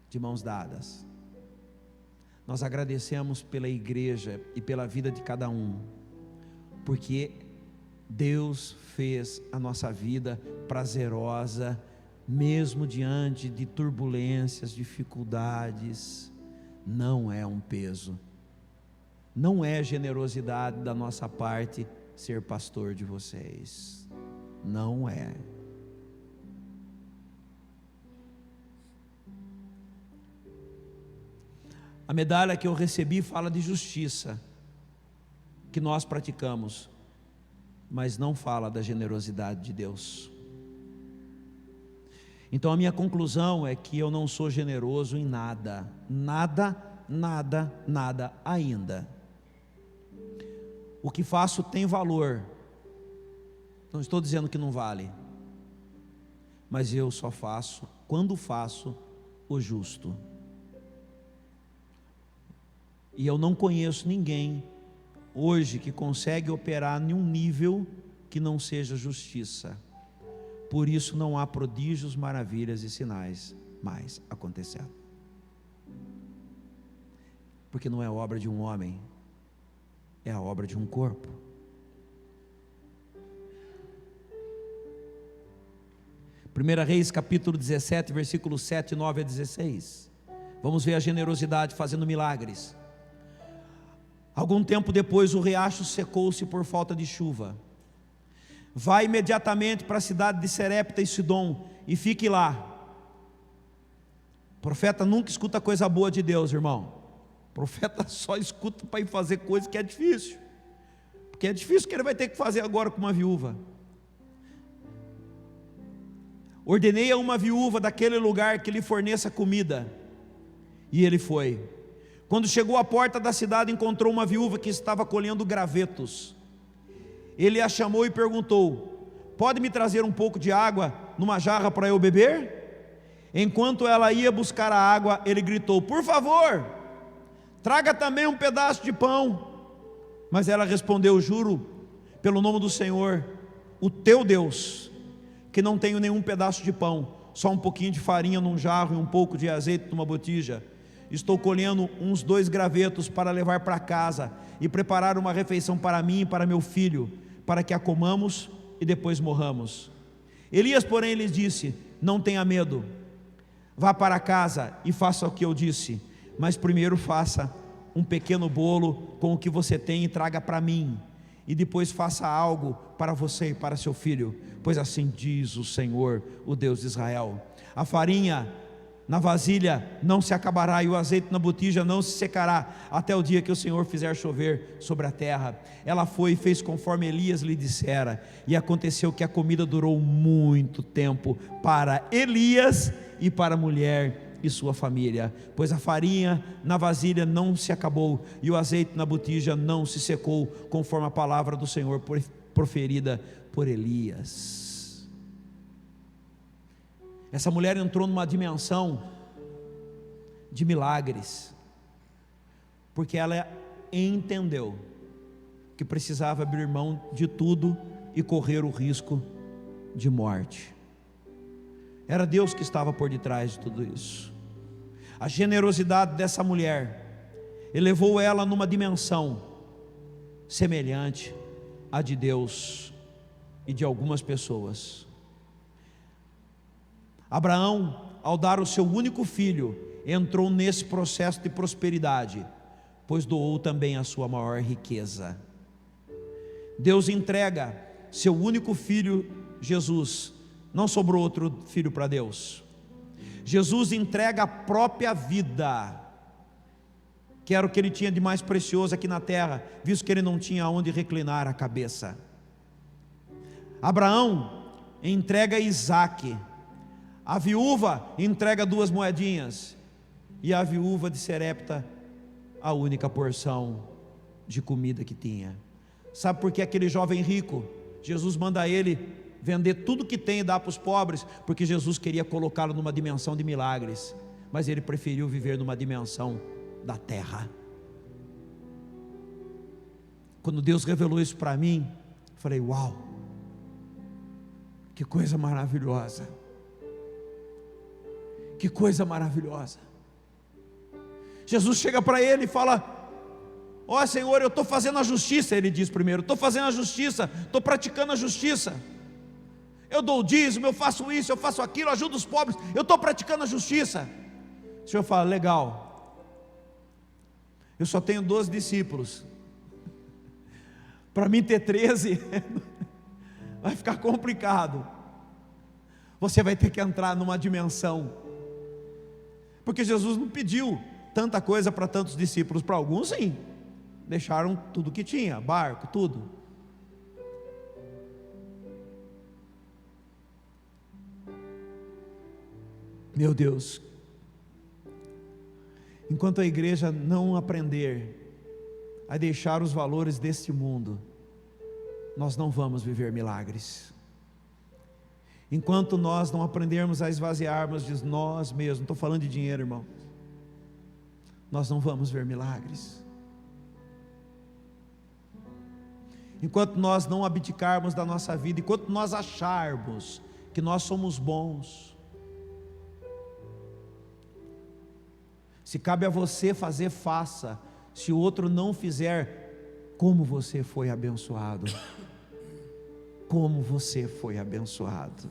de mãos dadas. Nós agradecemos pela igreja e pela vida de cada um, porque Deus fez a nossa vida prazerosa, mesmo diante de turbulências, dificuldades. Não é um peso. Não é generosidade da nossa parte ser pastor de vocês. Não é. A medalha que eu recebi fala de justiça, que nós praticamos, mas não fala da generosidade de Deus. Então a minha conclusão é que eu não sou generoso em nada, nada ainda. O que faço tem valor, não estou dizendo que não vale, mas eu só faço, quando faço, o justo. E eu não conheço ninguém hoje que consegue operar em um nível que não seja justiça. Por isso não há prodígios, maravilhas e sinais mais acontecendo. Porque não é obra de um homem, é a obra de um corpo. Primeira Reis capítulo 17, versículos 7, 9 a 16. Vamos ver a generosidade fazendo milagres. Algum tempo depois o riacho secou-se por falta de chuva. Vai imediatamente para a cidade de Serepta e Sidom e fique lá. O profeta nunca escuta coisa boa de Deus, irmão. O profeta só escuta para ir fazer coisa que é difícil. Porque é difícil que ele vai ter que fazer agora com uma viúva. Ordenei a uma viúva daquele lugar que lhe forneça comida. E ele foi. Quando chegou à porta da cidade, encontrou uma viúva que estava colhendo gravetos. Ele a chamou e perguntou: pode me trazer um pouco de água numa jarra para eu beber? Enquanto ela ia buscar a água, ele gritou: por favor, traga também um pedaço de pão. Mas ela respondeu: juro pelo nome do Senhor, o teu Deus, que não tenho nenhum pedaço de pão, só um pouquinho de farinha num jarro e um pouco de azeite numa botija. Estou colhendo uns 2 gravetos para levar para casa e preparar uma refeição para mim e para meu filho, para que a comamos e depois morramos. Elias, porém, lhes disse: não tenha medo, vá para casa e faça o que eu disse, mas primeiro faça um pequeno bolo com o que você tem e traga para mim, e depois faça algo para você e para seu filho, pois assim diz o Senhor, o Deus de Israel: a farinha na vasilha não se acabará e o azeite na botija não se secará, até o dia que o Senhor fizer chover sobre a terra. Ela foi e fez conforme Elias lhe dissera, e aconteceu que a comida durou muito tempo para Elias e para a mulher e sua família, pois a farinha na vasilha não se acabou e o azeite na botija não se secou, conforme a palavra do Senhor proferida por Elias. Essa mulher entrou numa dimensão de milagres, porque ela entendeu que precisava abrir mão de tudo e correr o risco de morte. Era Deus que estava por detrás de tudo isso. A generosidade dessa mulher elevou ela numa dimensão semelhante à de Deus e de algumas pessoas. Abraão, ao dar o seu único filho, entrou nesse processo de prosperidade, pois doou também a sua maior riqueza. Deus entrega seu único filho, Jesus. Não sobrou outro filho para Deus. Jesus entrega a própria vida, que era o que ele tinha de mais precioso aqui na terra, visto que ele não tinha onde reclinar a cabeça. Abraão entrega Isaque. A viúva entrega 2 moedinhas, e a viúva de Serepta a única porção de comida que tinha. Sabe por que aquele jovem rico, Jesus manda ele vender tudo que tem e dar para os pobres? Porque Jesus queria colocá-lo numa dimensão de milagres, mas ele preferiu viver numa dimensão da terra. Quando Deus revelou isso para mim, eu falei: uau, que coisa maravilhosa. Que coisa maravilhosa. Jesus chega para ele e fala: ó Senhor, eu estou fazendo a justiça. Ele diz primeiro: estou fazendo a justiça, estou praticando a justiça. Eu dou o dízimo, eu faço isso, eu faço aquilo, ajudo os pobres, eu estou praticando a justiça. O Senhor fala: legal, Eu só tenho 12 discípulos. Para mim ter 13 vai ficar complicado. Você vai ter que entrar numa dimensão, porque Jesus não pediu tanta coisa para tantos discípulos. Para alguns sim, deixaram tudo que tinha, barco, tudo. Meu Deus, enquanto a igreja não aprender a deixar os valores deste mundo, nós não vamos viver milagres. Enquanto nós não aprendermos a esvaziarmos de nós mesmos, não estou falando de dinheiro, irmão, nós não vamos ver milagres. Enquanto nós não abdicarmos da nossa vida, enquanto nós acharmos que nós somos bons, se cabe a você fazer, faça. Se o outro não fizer, como você foi abençoado. Como você foi abençoado.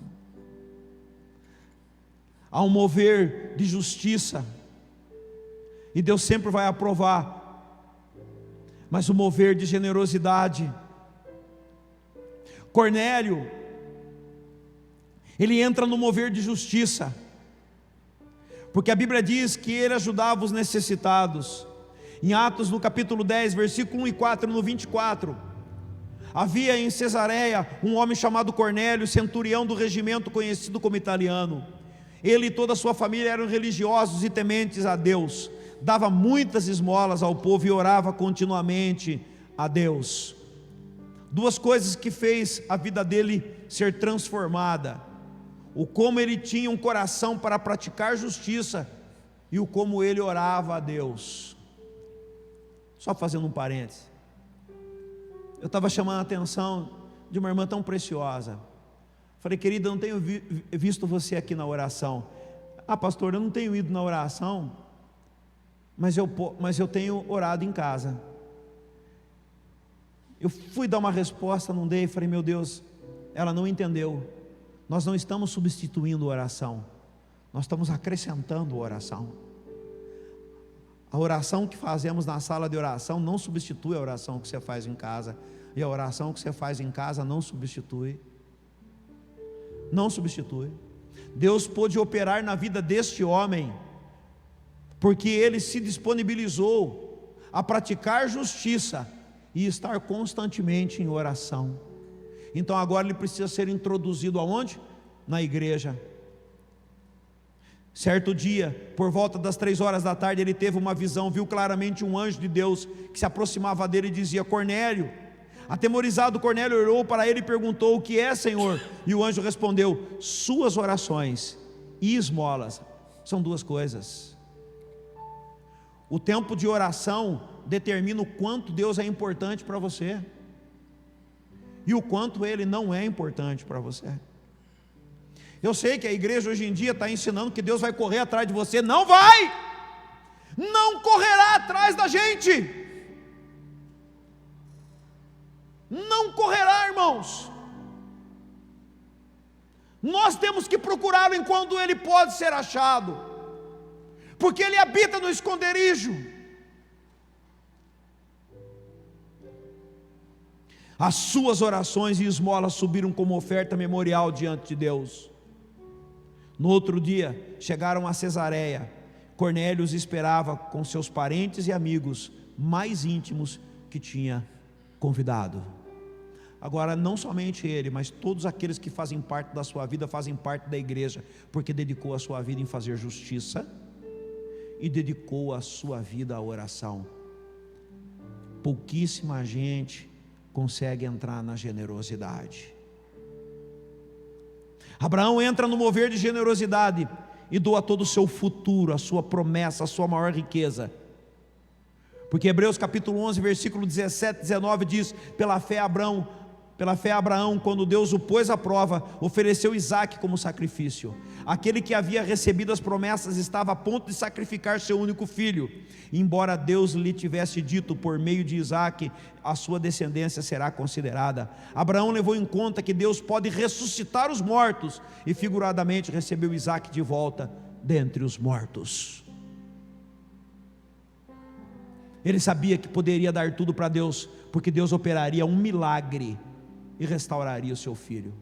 Há um mover de justiça, e Deus sempre vai aprovar, mas o mover de generosidade. Cornélio, ele entra no mover de justiça, porque a Bíblia diz que ele ajudava os necessitados. Em Atos, no capítulo 10, versículo 1 e 4, no 24, havia em Cesareia um homem chamado Cornélio, centurião do regimento conhecido como italiano. Ele e toda a sua família eram religiosos e tementes a Deus, dava muitas esmolas ao povo e orava continuamente a Deus. Duas coisas que fez a vida dele ser transformada: o como ele tinha um coração para praticar justiça, e o como ele orava a Deus. Só fazendo um parêntese, eu estava chamando a atenção de uma irmã tão preciosa. Falei: querida, eu não tenho visto você aqui na oração. Ah, pastor, eu não tenho ido na oração, mas eu tenho orado em casa. Eu fui dar uma resposta, não dei. Falei: meu Deus, ela não entendeu. Nós não estamos substituindo a oração, nós estamos acrescentando a oração. A oração que fazemos na sala de oração não substitui a oração que você faz em casa, e a oração que você faz em casa não substitui. Não substitui. Deus pôde operar na vida deste homem, porque ele se disponibilizou a praticar justiça e estar constantemente em oração. Então agora ele precisa ser introduzido aonde? Na igreja. Certo dia, por volta das 3 horas da tarde, ele teve uma visão, viu claramente um anjo de Deus que se aproximava dele e dizia: Cornélio. Atemorizado, Cornélio olhou para ele e perguntou: o que é, Senhor? E o anjo respondeu: suas orações e esmolas são duas coisas. O tempo de oração determina o quanto Deus é importante para você e o quanto Ele não é importante para você. Eu sei que a igreja hoje em dia está ensinando que Deus vai correr atrás de você. Não vai! Não correrá atrás da gente. Não correrá, irmãos. Nós temos que procurá-lo enquanto ele pode ser achado, porque ele habita no esconderijo. As suas orações e esmolas subiram como oferta memorial diante de Deus. No outro dia, chegaram a Cesareia. Cornélio os esperava com seus parentes e amigos mais íntimos que tinha convidado. Agora, não somente ele, mas todos aqueles que fazem parte da sua vida, fazem parte da igreja, porque dedicou a sua vida em fazer justiça e dedicou a sua vida à oração. Pouquíssima gente consegue entrar na generosidade. Abraão entra no mover de generosidade e doa todo o seu futuro, a sua promessa, a sua maior riqueza. Porque Hebreus capítulo 11, versículo 17 e 19 diz: pela fé Abraão, quando Deus o pôs à prova, ofereceu Isaque como sacrifício. Aquele que havia recebido as promessas estava a ponto de sacrificar seu único filho, embora Deus lhe tivesse dito: por meio de Isaque a sua descendência será considerada. Abraão levou em conta que Deus pode ressuscitar os mortos, e figuradamente recebeu Isaque de volta dentre os mortos. Ele sabia que poderia dar tudo para Deus, porque Deus operaria um milagre e restauraria o seu filho.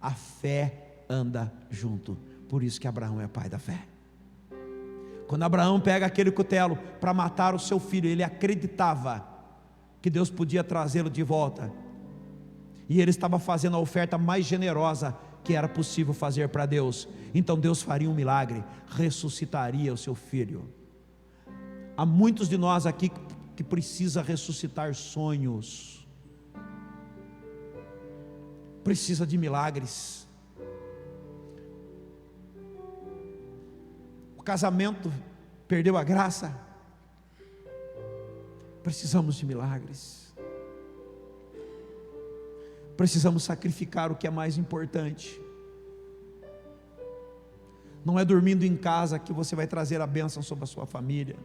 A fé anda junto, por isso que Abraão é pai da fé. Quando Abraão pega aquele cutelo para matar o seu filho, ele acreditava que Deus podia trazê-lo de volta, e ele estava fazendo a oferta mais generosa que era possível fazer para Deus. Então Deus faria um milagre, ressuscitaria o seu filho. Há muitos de nós aqui que precisa ressuscitar sonhos, precisa de milagres. O casamento perdeu a graça, precisamos de milagres. Precisamos sacrificar o que é mais importante. Não é dormindo em casa que você vai trazer a bênção sobre a sua família.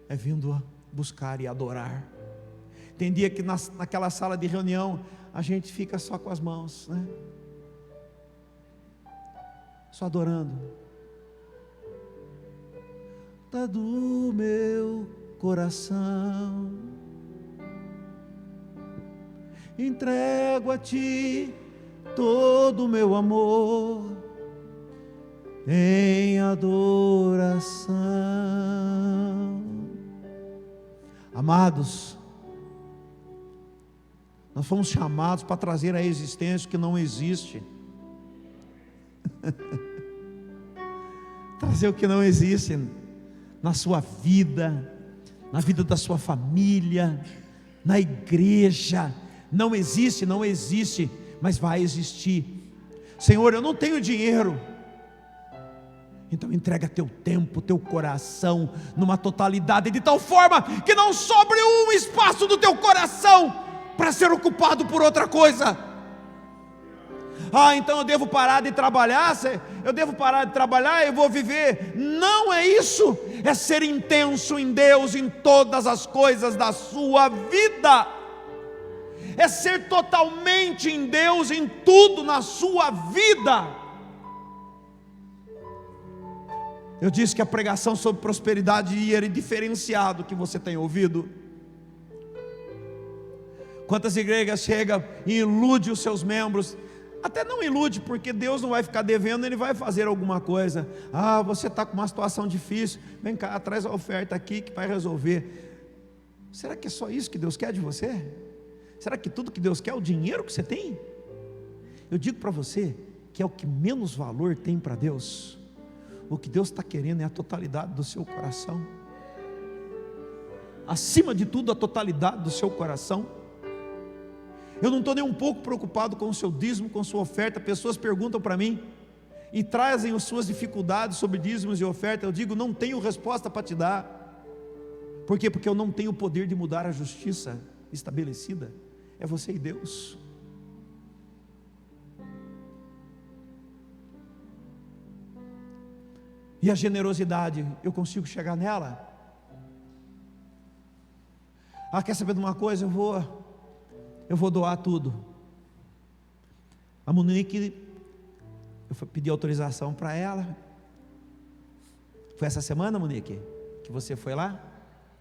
É vindo buscar e adorar. Tem dia que naquela sala de reunião a gente fica só com as mãos, né? Só adorando. Tá do meu coração, entrego a ti todo o meu amor em adoração. Amados, nós fomos chamados para trazer à existência o que não existe. Trazer o que não existe na sua vida, na vida da sua família, na igreja. Não existe, mas vai existir. Senhor, eu não tenho dinheiro, então entrega teu tempo, teu coração, numa totalidade, de tal forma que não sobre um espaço do teu coração para ser ocupado por outra coisa. Então eu devo parar de trabalhar, eu vou viver. Não é isso, é ser intenso em Deus, em todas as coisas da sua vida, é ser totalmente em Deus, em tudo na sua vida. Eu disse que a pregação sobre prosperidade ia ser diferenciado que você tem ouvido. Quantas igrejas chegam e iludem os seus membros? Até não ilude, porque Deus não vai ficar devendo, Ele vai fazer alguma coisa. Você está com uma situação difícil, vem cá, traz a oferta aqui que vai resolver. Será que é só isso que Deus quer de você? Será que tudo que Deus quer é o dinheiro que você tem? Eu digo para você que é o que menos valor tem para Deus. O que Deus está querendo é a totalidade do seu coração. Acima de tudo, a totalidade do seu coração. Eu não estou nem um pouco preocupado com o seu dízimo, com a sua oferta. Pessoas perguntam para mim e trazem as suas dificuldades sobre dízimos e oferta. Eu digo, não tenho resposta para te dar. Por quê? Porque eu não tenho o poder de mudar a justiça estabelecida. É você e Deus. E a generosidade, eu consigo chegar nela? Quer saber de uma coisa? Eu vou doar tudo. A Monique, eu pedi autorização para ela. Foi essa semana, Monique, que você foi lá?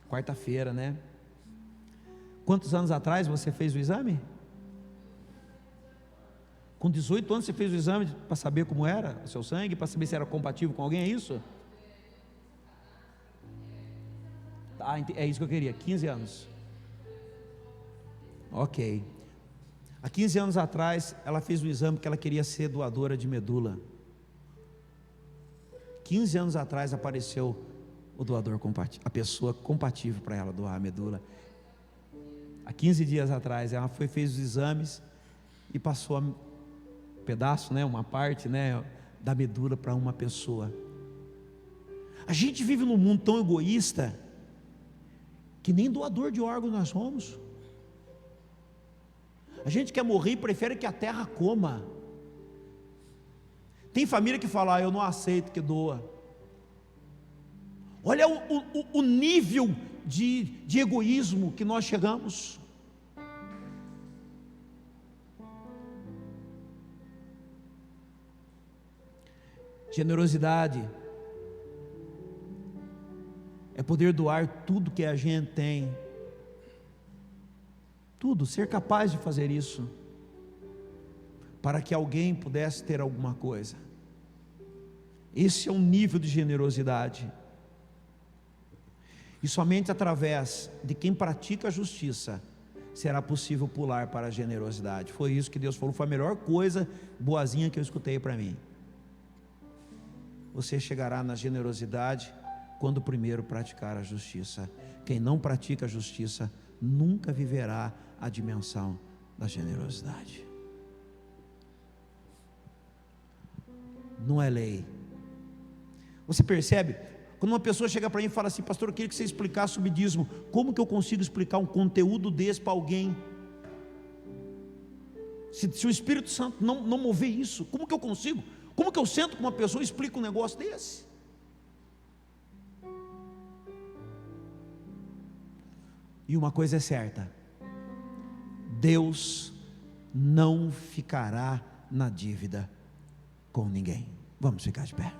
Quarta-feira, né? Quantos anos atrás você fez o exame? Com 18 anos você fez o exame para saber como era o seu sangue, para saber se era compatível com alguém, é isso? É isso que eu queria, 15 anos. Ok. Há 15 anos atrás, ela fez o exame porque ela queria ser doadora de medula. 15 anos atrás apareceu o doador compatível, a pessoa compatível para ela doar a medula. Há 15 dias atrás, ela fez os exames e passou um pedaço, uma parte, da medula para uma pessoa. A gente vive num mundo tão egoísta que nem doador de órgãos nós somos. A gente quer morrer e prefere que a terra coma. Tem família que fala, eu não aceito que doa. Olha o nível de egoísmo que nós chegamos. Generosidade é poder doar tudo que a gente tem, tudo, ser capaz de fazer isso, para que alguém pudesse ter alguma coisa. Esse é um nível de generosidade, e somente através de quem pratica a justiça será possível pular para a generosidade. Foi isso que Deus falou, foi a melhor coisa boazinha que eu escutei para mim. Você chegará na generosidade quando primeiro praticar a justiça. Quem não pratica a justiça nunca viverá a dimensão da generosidade. Não é lei. Você percebe? Quando uma pessoa chega para mim e fala assim: pastor, eu queria que você explicasse sobre dízimo. Como que eu consigo explicar um conteúdo desse para alguém? Se o Espírito Santo não mover isso, como que eu consigo? Como que eu sento com uma pessoa e explico um negócio desse? E uma coisa é certa: Deus não ficará na dívida com ninguém. Vamos ficar de pé.